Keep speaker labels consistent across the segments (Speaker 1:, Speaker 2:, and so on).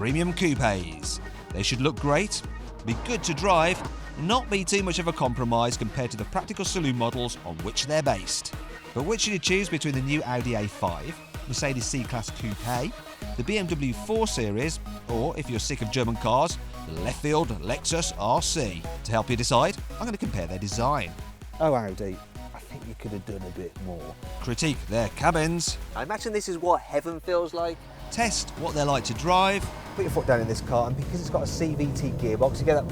Speaker 1: premium coupes. They should look great, be good to drive, not be too much of a compromise compared to the practical saloon models on which they're based. But which should you choose between the new Audi A5, Mercedes C-Class Coupe, the BMW 4 Series, or if you're sick of German cars, the left field Lexus RC? To help you decide, I'm going to compare their design.
Speaker 2: Oh Audi, I think you could have done a bit more.
Speaker 1: Critique their cabins.
Speaker 2: I imagine this is what heaven feels like.
Speaker 1: Test what they're like to drive.
Speaker 2: Put your foot down in this car, and because it's got a CVT gearbox, you get that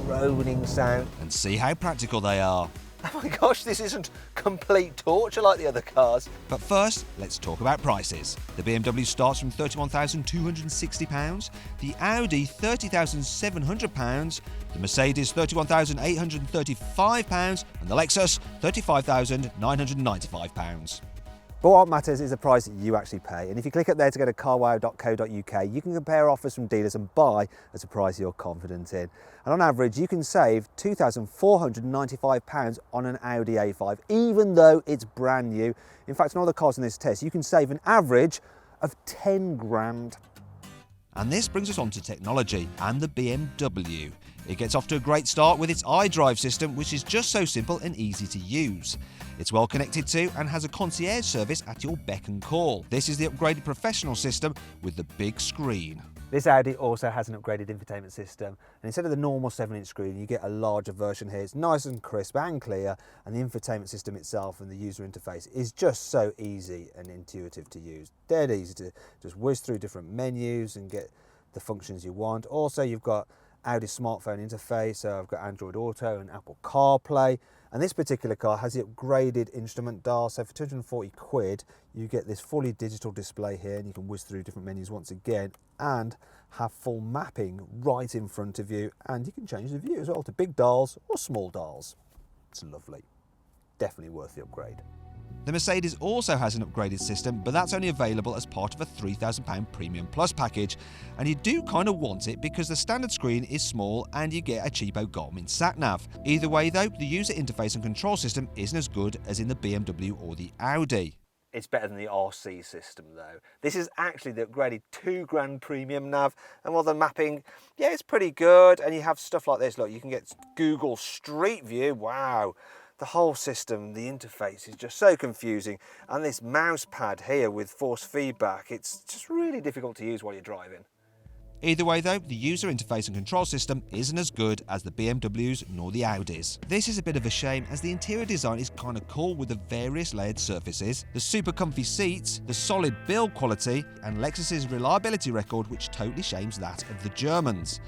Speaker 2: droning sound.
Speaker 1: And see how practical they are.
Speaker 2: Oh my gosh, this isn't complete torture like the other cars.
Speaker 1: But first, let's talk about prices. The BMW starts from £31,260, the Audi £30,700, the Mercedes £31,835, and the Lexus £35,995.
Speaker 2: But what matters is the price that you actually pay. And if you click up there to go to carwow.co.uk, you can compare offers from dealers and buy at a price you're confident in. And on average, you can save £2,495 on an Audi A5, even though it's brand new. In fact, on all the cars in this test, you can save an average of 10 grand.
Speaker 1: And this brings us on to technology and the BMW. It gets off to a great start with its iDrive system, which is just so simple and easy to use. It's well connected to and has a concierge service at your beck and call. This is the upgraded professional system with the big screen.
Speaker 2: This Audi also has an upgraded infotainment system, and instead of the normal 7-inch screen, you get a larger version here. It's nice and crisp and clear, and the infotainment system itself and the user interface is just so easy and intuitive to use. Dead easy to just whiz through different menus and get the functions you want. Also, you've got Audi smartphone interface, so I've got Android Auto and Apple CarPlay. And this particular car has the upgraded instrument dial, so for 240 quid, you get this fully digital display here, and you can whiz through different menus once again, and have full mapping right in front of you, and you can change the view as well to big dials or small dials. It's lovely. Definitely worth the upgrade.
Speaker 1: The Mercedes also has an upgraded system, but that's only available as part of a £3,000 Premium Plus package, and you do kind of want it because the standard screen is small and you get a cheapo Garmin sat-nav. Either way though, the user interface and control system isn't as good as in the BMW or the Audi.
Speaker 2: It's better than the RC system though. This is actually the upgraded 2 grand premium nav, and while the mapping, yeah, it's pretty good, and you have stuff like this. Look, you can get Google Street View, wow. The whole system, the interface is just so confusing, and this mouse pad here with force feedback, it's just really difficult to use while you're driving.
Speaker 1: Either way though, the user interface and control system isn't as good as the BMWs nor the Audis. This is a bit of a shame as the interior design is kind of cool with the various layered surfaces, the super comfy seats, the solid build quality, and Lexus's reliability record, which totally shames that of the Germans.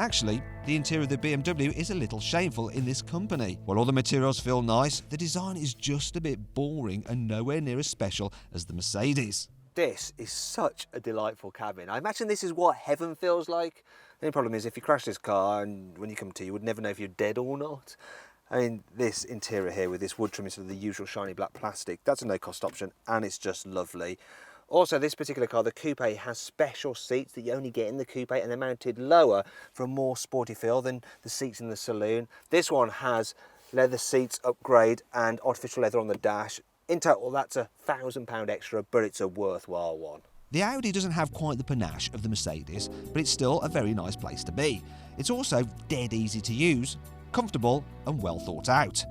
Speaker 1: Actually, the interior of the BMW is a little shameful in this company. While all the materials feel nice, the design is just a bit boring and nowhere near as special as the Mercedes.
Speaker 2: This is such a delightful cabin. I imagine this is what heaven feels like. The only problem is if you crash this car and when you come to, you would never know if you're dead or not. I mean, this interior here with this wood trim instead of the usual shiny black plastic, that's a no-cost option, and it's just lovely. Also, this particular car, the Coupe, has special seats that you only get in the Coupe, and they're mounted lower for a more sporty feel than the seats in the saloon. This one has leather seats upgrade and artificial leather on the dash. In total, that's £1,000 extra, but it's a worthwhile one.
Speaker 1: The Audi doesn't have quite the panache of the Mercedes, but it's still a very nice place to be. It's also dead easy to use, comfortable and well thought out.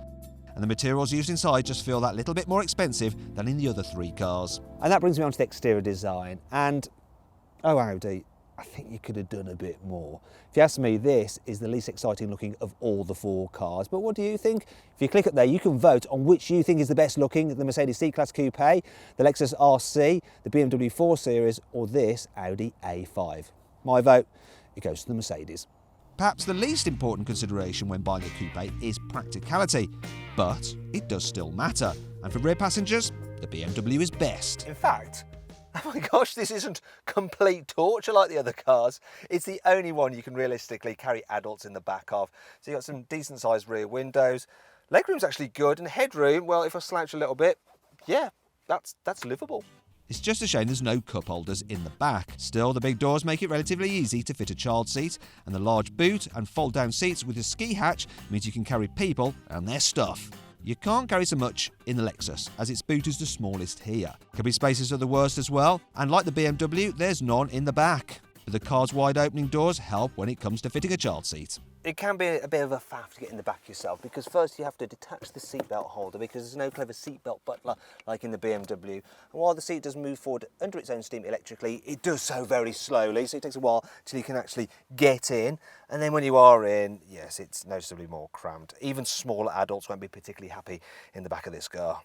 Speaker 1: And the materials used inside just feel that little bit more expensive than in the other 3 cars.
Speaker 2: And that brings me on to the exterior design, and oh Audi, I think you could have done a bit more. If you ask me, this is the least exciting looking of all the 4 cars, but what do you think? If you click up there, you can vote on which you think is the best looking, the Mercedes C-Class Coupe, the Lexus RC, the BMW 4 Series, or this Audi A5. My vote, it goes to the Mercedes.
Speaker 1: Perhaps the least important consideration when buying a coupe is practicality, but it does still matter. And for rear passengers, the BMW is best.
Speaker 2: In fact, oh my gosh, this isn't complete torture like the other cars. It's the only one you can realistically carry adults in the back of. So you've got some decent sized rear windows. Legroom's actually good, and headroom, well, if I slouch a little bit, yeah, that's livable.
Speaker 1: It's just a shame there's no cup holders in the back. Still, the big doors make it relatively easy to fit a child seat, and the large boot and fold-down seats with a ski hatch means you can carry people and their stuff. You can't carry so much in the Lexus, as its boot is the smallest here. Cabin spaces are the worst as well, and like the BMW, there's none in the back. but the car's wide opening doors help when it comes to fitting a child seat.
Speaker 2: It can be a bit of a faff to get in the back yourself, because first you have to detach the seatbelt holder, because there's no clever seatbelt butler like in the BMW. And while the seat does move forward under its own steam electrically, it does so very slowly, so it takes a while till you can actually get in. And then when you are in, yes, it's noticeably more cramped. Even smaller adults won't be particularly happy in the back of this car.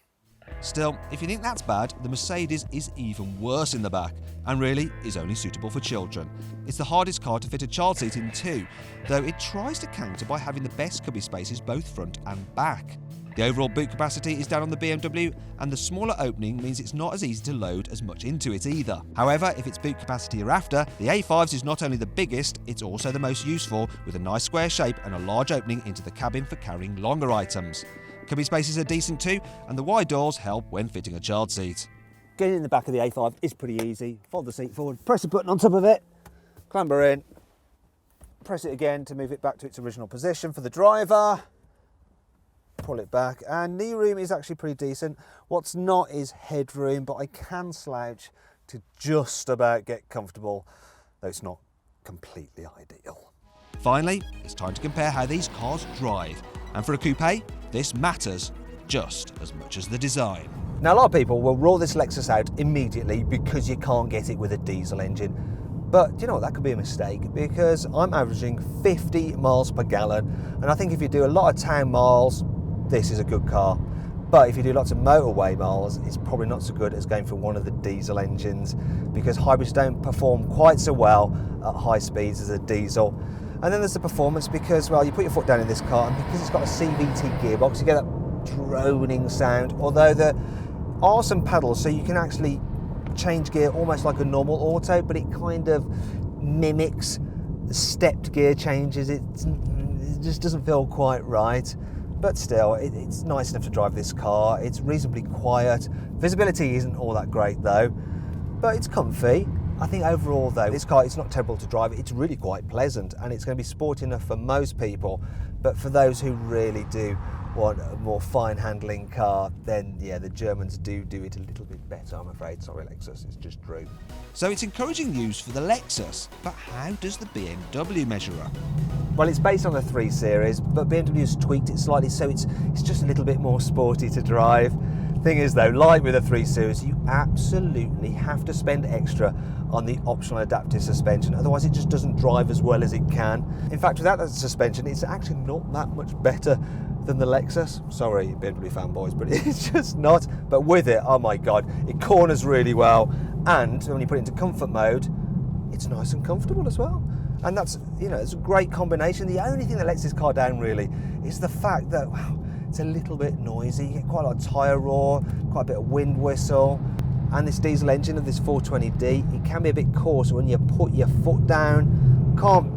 Speaker 1: Still, if you think that's bad, the Mercedes is even worse in the back, and really is only suitable for children. It's the hardest car to fit a child seat in too, though it tries to counter by having the best cubby spaces both front and back. The overall boot capacity is down on the BMW, and the smaller opening means it's not as easy to load as much into it either. However, if it's boot capacity you're after, the A5's is not only the biggest, it's also the most useful, with a nice square shape and a large opening into the cabin for carrying longer items. Cubby spaces are decent too, and the wide doors help when fitting a child seat.
Speaker 2: Getting in the back of the A5 is pretty easy. Fold the seat forward, press a button on top of it, clamber in, press it again to move it back to its original position for the driver, pull it back, and knee room is actually pretty decent. What's not is headroom, but I can slouch to just about get comfortable, though it's not completely ideal.
Speaker 1: Finally, it's time to compare how these cars drive, and for a coupe, this matters just as much as the design.
Speaker 2: Now, a lot of people will roll this Lexus out immediately because you can't get it with a diesel engine. But you know what, that could be a mistake, because I'm averaging 50 miles per gallon, and I think if you do a lot of town miles, this is a good car. But if you do lots of motorway miles, it's probably not so good as going for one of the diesel engines, because hybrids don't perform quite so well at high speeds as a diesel. And then there's the performance, because, well, you put your foot down in this car, and because it's got a CVT gearbox, you get that droning sound, although there are some pedals, so you can actually change gear almost like a normal auto, but it kind of mimics stepped gear changes. It just doesn't feel quite right. But still, it's nice enough to drive this car. It's reasonably quiet. Visibility isn't all that great though, but it's comfy. I think overall though, this car, it's not terrible to drive. It's really quite pleasant, and it's going to be sporty enough for most people. But for those who really do want a more fine handling car, then yeah, the Germans do it a little bit better, I'm afraid. Sorry Lexus, it's just true.
Speaker 1: So it's encouraging news for the Lexus, but how does the BMW measure up?
Speaker 2: Well, it's based on the 3 Series, but BMW's tweaked it slightly, so it's just a little bit more sporty to drive. Thing is though, like with the 3 Series, you absolutely have to spend extra on the optional adaptive suspension, otherwise it just doesn't drive as well as it can. In fact, without that suspension, it's actually not that much better than the Lexus. Sorry, BMW fanboys, but it's just not. But with it, oh my God, it corners really well, and when you put it into comfort mode, it's nice and comfortable as well. And that's, you know, it's a great combination. The only thing that lets this car down really is the fact that, wow, it's a little bit noisy. You get quite a lot of tyre roar, quite a bit of wind whistle. And this diesel engine of this 420D, it can be a bit coarse when you put your foot down. Can't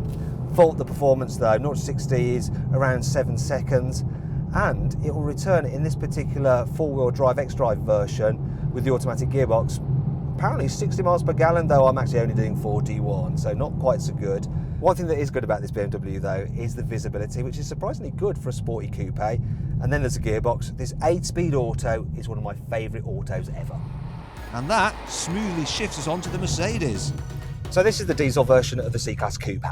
Speaker 2: fault the performance though. 0 to 60 is around 7 seconds. And it will return in this particular four-wheel drive X-Drive version with the automatic gearbox. Apparently 60 miles per gallon, though I'm actually only doing 41, so not quite so good. One thing that is good about this BMW though is the visibility, which is surprisingly good for a sporty coupe. And then there's a gearbox. This 8-speed auto is one of my favourite autos ever.
Speaker 1: And that smoothly shifts us onto the Mercedes.
Speaker 2: So this is the diesel version of the C-Class Coupe,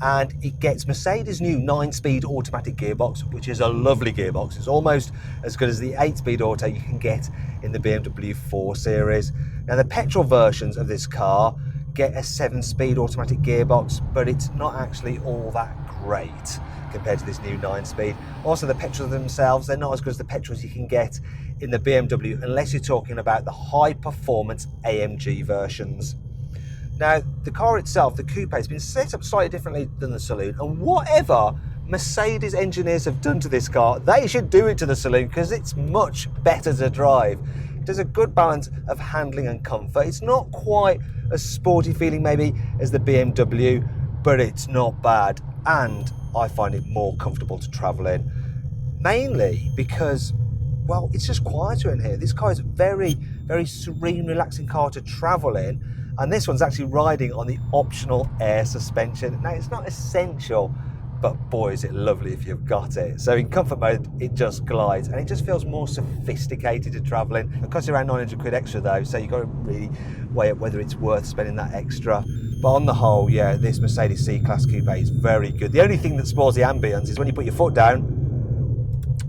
Speaker 2: and it gets Mercedes' new 9-speed automatic gearbox, which is a lovely gearbox. It's almost as good as the 8-speed auto you can get in the BMW 4 Series. Now the petrol versions of this car get a 7-speed automatic gearbox, but it's not actually all that great compared to this new 9-speed. Also, the petrols themselves, they're not as good as the petrols you can get in the BMW, unless you're talking about the high-performance AMG versions. Now, the car itself, the coupe, has been set up slightly differently than the saloon, and whatever Mercedes engineers have done to this car, they should do it to the saloon, because it's much better to drive. It does a good balance of handling and comfort. It's not quite as sporty feeling maybe as the BMW, but it's not bad, and I find it more comfortable to travel in. Mainly because, well, it's just quieter in here. This car is a very, very serene, relaxing car to travel in, and this one's actually riding on the optional air suspension. Now, it's not essential, but boy, is it lovely if you've got it. So in comfort mode, it just glides, and it just feels more sophisticated to travel in. It costs you around 900 quid extra though, so you've got to really weigh up whether it's worth spending that extra. But on the whole, yeah, this Mercedes C-Class Coupe is very good. The only thing that spoils the ambience is when you put your foot down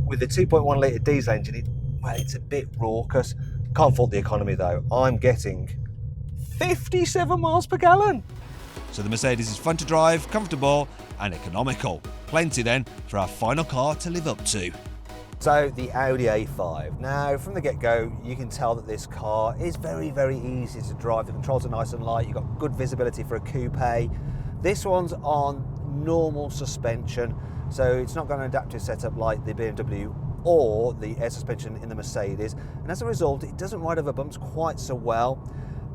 Speaker 2: with the 2.1 litre diesel engine, it's a bit raucous. Can't fault the economy though. I'm getting 57 miles per gallon.
Speaker 1: So the Mercedes is fun to drive, comfortable and economical. Plenty then for our final car to live up to.
Speaker 2: So the Audi A5. Now from the get-go you can tell that this car is very, very easy to drive. The controls are nice and light, you've got good visibility for a coupe. This one's on normal suspension, so it's not got an adaptive setup like the BMW or the air suspension in the Mercedes, and as a result it doesn't ride over bumps quite so well.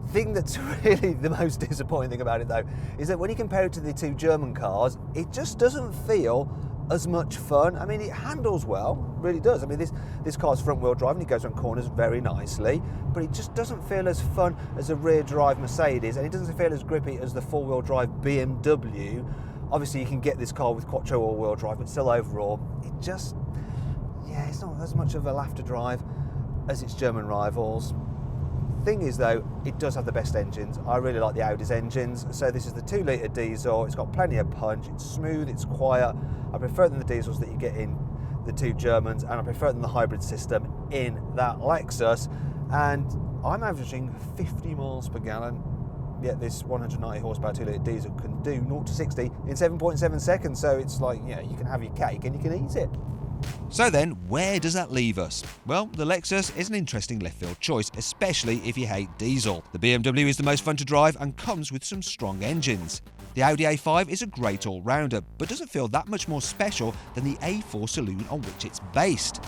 Speaker 2: The thing that's really the most disappointing thing about it though is that when you compare it to the two German cars, it just doesn't feel as much fun. I mean, it handles well, really does. I mean, this car's front wheel drive and it goes around corners very nicely, but it just doesn't feel as fun as a rear drive Mercedes, and it doesn't feel as grippy as the four wheel drive BMW. Obviously you can get this car with quattro all wheel drive, but still overall it just, yeah, it's not as much of a laugh to drive as its German rivals. Thing is though, it does have the best engines. I really like the Audi's engines. So this is the 2 litre diesel, it's got plenty of punch, it's smooth, it's quiet. I prefer it than the diesels that you get in the two Germans, and I prefer it than the hybrid system in that Lexus. And I'm averaging 50 miles per gallon, yet this 190 horsepower 2 litre diesel can do 0 to 60 in 7.7 seconds. So it's like, you know, you can have your cake and you can eat it.
Speaker 1: So then, where does that leave us? Well, the Lexus is an interesting left field choice, especially if you hate diesel. The BMW is the most fun to drive and comes with some strong engines. The Audi A5 is a great all-rounder, but doesn't feel that much more special than the A4 saloon on which it's based.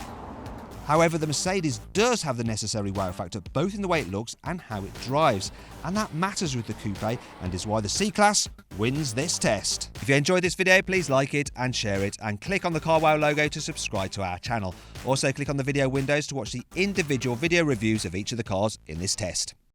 Speaker 1: However, the Mercedes does have the necessary wow factor both in the way it looks and how it drives, and that matters with the coupe and is why the C-Class wins this test. If you enjoyed this video, please like it and share it, and click on the CarWow logo to subscribe to our channel. Also click on the video windows to watch the individual video reviews of each of the cars in this test.